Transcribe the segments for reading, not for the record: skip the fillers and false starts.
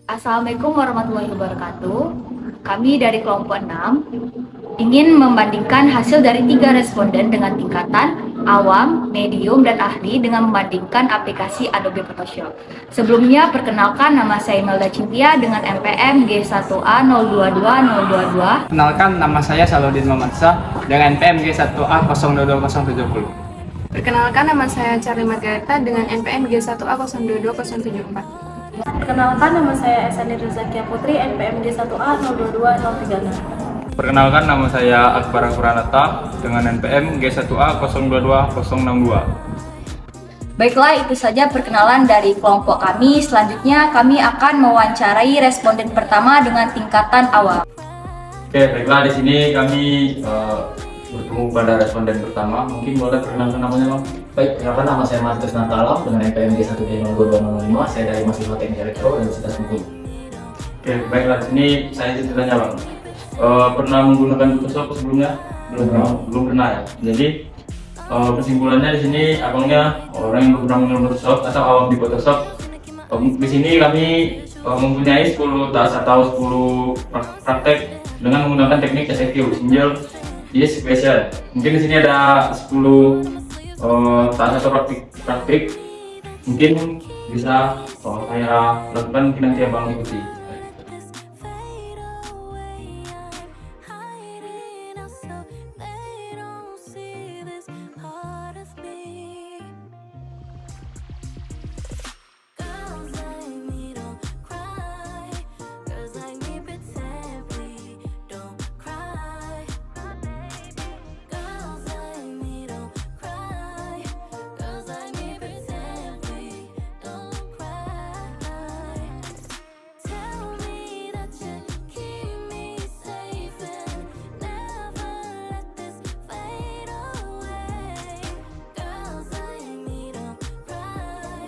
Assalamualaikum warahmatullahi wabarakatuh. Kami dari kelompok 6 ingin membandingkan hasil dari 3 responden dengan tingkatan awam, medium, dan ahli dengan membandingkan aplikasi Adobe Photoshop. Sebelumnya, perkenalkan nama saya Imelda Cintia dengan NPM G1A022022. Kenalkan, nama saya Saludin Mamansyah dengan NPM G1A 022070. Perkenalkan, nama saya Charlie Margareta dengan NPM G1A022074. Perkenalkan, nama saya Esani Rezakia Putri, NPM G1A 022036. Perkenalkan, nama saya Akbar Akuranata dengan NPM G1A 022062. Baiklah, itu saja perkenalan dari kelompok kami. Selanjutnya, kami akan mewawancarai responden pertama dengan tingkatan awam. Oke, baiklah, di sini kami bertemu pada responden pertama. Mungkin boleh perkenalkan namanya, Bang? Baik, perkenalkan, nama saya Markus Natalam dengan NPM G1D0225. Saya dari Mahasiswa Teknik Elektro dan Universitas Bengkulu. Oke, baiklah, di sini saya ceritanya, Bang. Pernah menggunakan Photoshop sebelumnya? Belum pernah ya. Jadi kesimpulannya di sini abangnya orang yang belum pernah menggunakan Photoshop atau awam di Photoshop. Di sini kami mempunyai 10 tas atau 10 praktek dengan menggunakan teknik SFQ, Single Yes Special. Mungkin di sini ada 10 tas atau praktik. Mungkin bisa saya lakukan, mungkin nanti abang ikuti.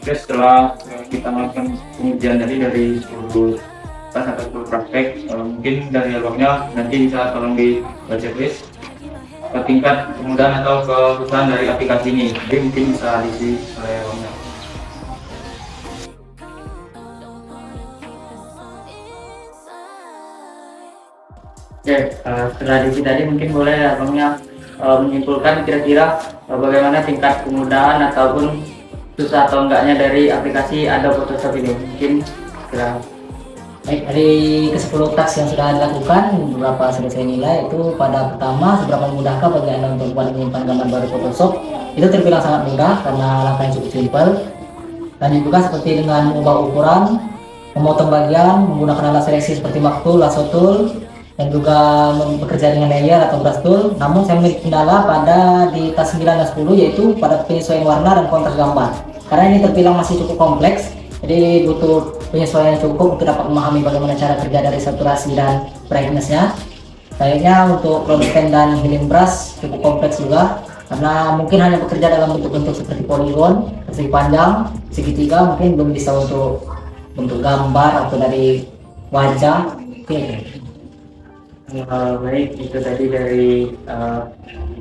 Oke, setelah kita melakukan pengujian dari 10 tas atau 10 praktek, mungkin dari abangnya nanti bisa tolong di checklist ke tingkat kemudahan atau kesusahan dari aplikasi ini. Jadi mungkin bisa diisi oleh abangnya. Oke, setelah diisi tadi mungkin boleh abangnya menyimpulkan kira-kira bagaimana tingkat kemudahan ataupun susah atau enggaknya dari aplikasi Adobe Photoshop ini. Mungkin kira. Baik, dari ke-10 task yang sudah dilakukan, beberapa sudah saya nilai. Itu pada pertama, seberapa mudahkah bagi Anda untuk membuat menyimpan gambar baru Photoshop. Itu terbilang sangat mudah karena langkahnya cukup simpel. Dan juga seperti dengan mengubah ukuran, memotong bagian, menggunakan alat seleksi seperti Mark Tool, Lasso Tool, dan juga bekerja dengan layer atau brush tool. Namun saya memiliki kendala pada di tas 9 dan 10, yaitu pada penyesuaian warna dan kontras gambar. Karena ini terbilang masih cukup kompleks, jadi butuh penyesuaian yang cukup untuk dapat memahami bagaimana cara kerja dari saturasi dan brightness-nya. Kayaknya untuk cloudpen dan healing brush cukup kompleks juga, karena mungkin hanya bekerja dalam bentuk-bentuk seperti polygon, persegi panjang, segitiga, mungkin belum bisa untuk bentuk gambar atau dari wajah. Baik, itu tadi dari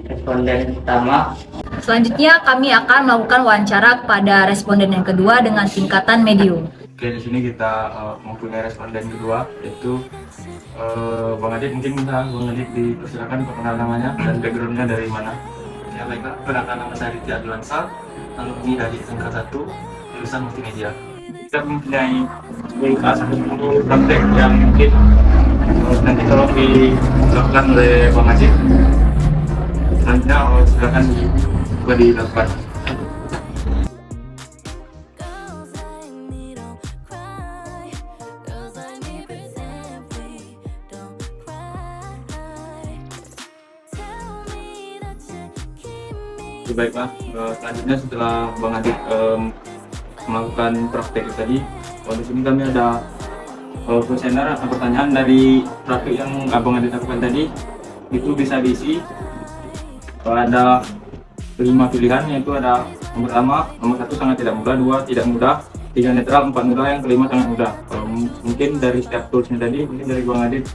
responden pertama. Selanjutnya, kami akan melakukan wawancara kepada responden yang kedua dengan tingkatan medium. Oke, di sini kita mempunyai responden kedua, yaitu Bang Adit. Mungkin bisa Bang Adit dipersilakan perkenalan namanya dan backgroundnya dari mana. Ya, baiklah, perkenalkan, nama saya Ritya Adlansa, alumni dari Angka 1, jurusan Multimedia. Kita mempunyai 10 tas atau 10 praktek yang mungkin nanti tolong dilakukan oleh Bang Adit. Selanjutnya silakan juga dilakukan. Baiklah, selanjutnya setelah Bang Adit melakukan praktek tadi, di sini kami ada kuesioner atau pertanyaan dari praktek yang Abang Adit lakukan tadi. Itu bisa diisi ada 5 pilihan, yaitu ada nomor pertama, nomor 1 sangat tidak mudah, 2 tidak mudah, 3 netral, 4 mudah, yang kelima sangat mudah. Mungkin dari setiap toolsnya tadi, mungkin dari Bang Adit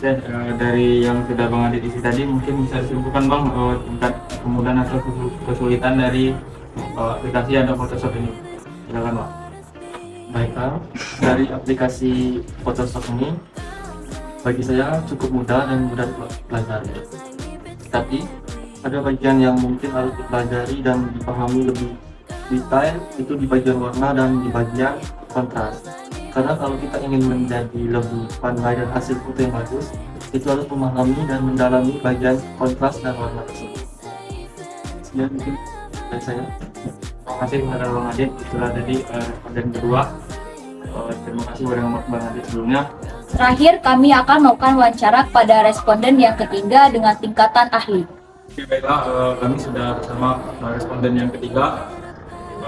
kita Dari yang sudah Bang Adit isi tadi mungkin bisa disimpulkan Bang tingkat kemudahan atau kesulitan dari aplikasi Adobe Photoshop ini. Silakan Bang. Baiklah, dari aplikasi Photoshop ini bagi saya cukup mudah dan mudah dipelajari. Tapi ada bagian yang mungkin harus dipelajari dan dipahami lebih detail, itu di bagian warna dan di bagian kontras. Karena kalau kita ingin menjadi lebih pandai dan hasil foto yang bagus, itu harus memahami dan mendalami bagian kontras dan warna tersebut. Sekian mungkin dari saya. Terima kasih kepada Bang Adit. Itulah tadi responden kedua. Terima kasih kepada Bang Adit sebelumnya. Terakhir, kami akan melakukan wawancara kepada responden yang ketiga dengan tingkatan ahli. Oke, baiklah, kami sudah bersama responden yang ketiga.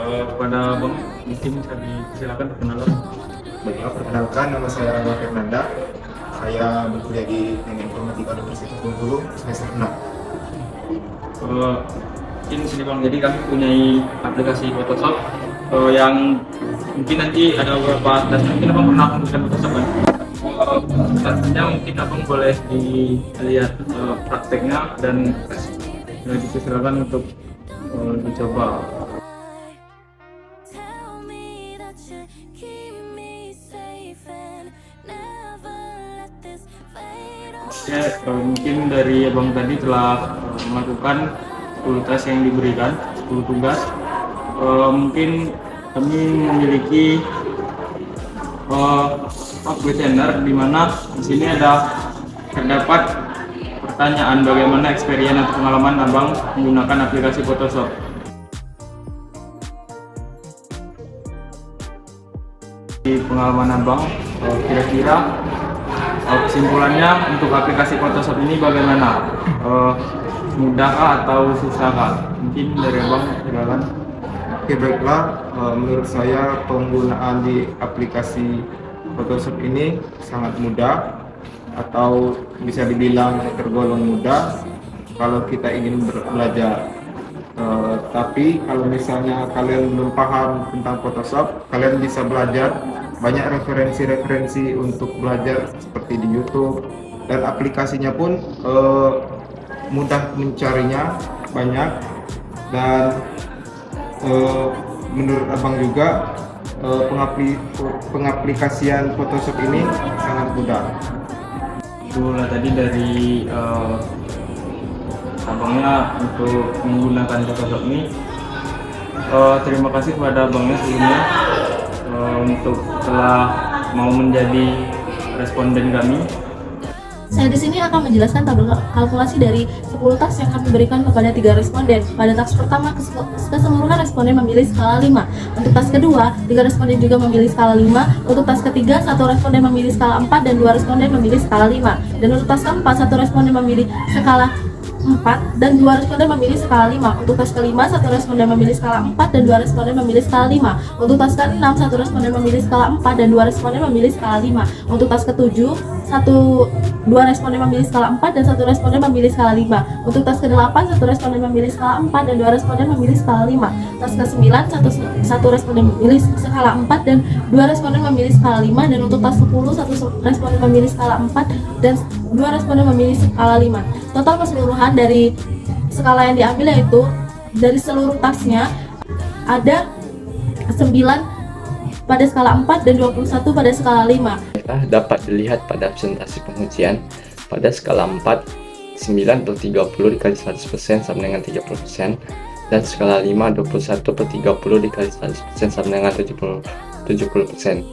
Kepada Bang, mungkin bisa disilakan perkenalan. Baiklah, perkenalkan, nama saya Rangga Fernanda. Saya berkuliah di Teknik Informatika Universitas Bengkulu, semester 6. Mungkin sini Bang, jadi kami punyai aplikasi Photoshop yang mungkin nanti ada beberapa tes, mungkin Abang pernah menggunakan Photoshop kan? Tesnya mungkin Abang boleh dilihat prakteknya dan disilakan untuk dicoba. Oke, mungkin dari Abang tadi telah melakukan 10 tes yang diberikan, 10 tugas. Mungkin kami memiliki questionnaire di mana di sini terdapat pertanyaan bagaimana experience atau pengalaman Abang menggunakan aplikasi Photoshop. Di pengalaman Abang, kira-kira kesimpulannya untuk aplikasi Photoshop ini bagaimana? Mudahkah atau susahkah? Mungkin dari Abang, silakan. Oke, baiklah, menurut saya penggunaan di aplikasi Photoshop ini sangat mudah atau bisa dibilang tergolong mudah kalau kita ingin belajar. Tapi kalau misalnya kalian belum paham tentang Photoshop, kalian bisa belajar banyak referensi-referensi untuk belajar seperti di YouTube, dan aplikasinya pun mudah mencarinya banyak, dan menurut Abang juga pengaplikasian Photoshop ini sangat mudah. Itulah tadi dari Abangnya untuk menggunakan Photoshop ini. Terima kasih kepada Abangnya sebelumnya untuk telah mau menjadi responden kami. Saya di sini akan menjelaskan tabel kalkulasi dari 10 task yang kami berikan kepada 3 responden. Pada task pertama, keseluruhan responden memilih skala 5. Untuk task kedua, 3 responden juga memilih skala 5. Untuk task ketiga, 1 responden memilih skala 4 dan 2 responden memilih skala 5. Dan untuk task keempat, 1 responden memilih skala 4 dan 2 responden memilih skala 5. Untuk task kelima, 1 responden memilih skala 4 dan 2 responden memilih skala 5. Untuk task ke-6, 1 responden memilih skala 4 dan 2 responden memilih skala 5. Untuk task ke-7, 2 responden memilih skala 4 dan 1 responden memilih skala 5. Untuk task ke-8, 1 responden memilih skala 4 dan 2 responden memilih skala 5. Task ke-9, 1 responden memilih skala 4 dan 2 responden memilih skala 5. Dan untuk task ke-10, 1 responden memilih skala 4 dan 2 responden memilih skala 5. Total keseluruhan dari skala yang diambil yaitu dari seluruh tasknya ada 9 pada skala 4 dan 21 pada skala 5. Dapat dilihat pada presentasi pengujian pada skala 4, 9/30 dikali 100% sama dengan 30%, dan skala 5, 21/30 dikali 100% sama dengan 70%.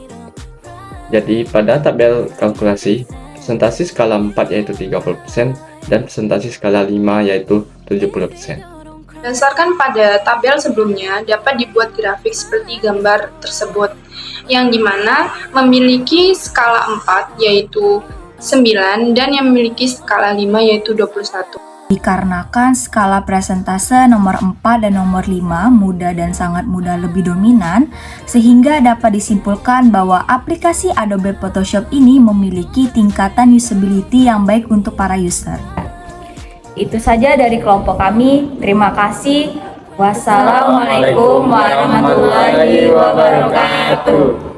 Jadi pada tabel kalkulasi, presentasi skala 4 yaitu 30% dan presentasi skala 5 yaitu 70%. Berdasarkan pada tabel sebelumnya, dapat dibuat grafik seperti gambar tersebut, yang dimana memiliki skala 4 yaitu 9 dan yang memiliki skala 5 yaitu 21. Dikarenakan skala presentase nomor 4 dan nomor 5 mudah dan sangat mudah lebih dominan, sehingga dapat disimpulkan bahwa aplikasi Adobe Photoshop ini memiliki tingkatan usability yang baik untuk para user. Itu saja dari kelompok kami. Terima kasih. Wassalamualaikum warahmatullahi wabarakatuh.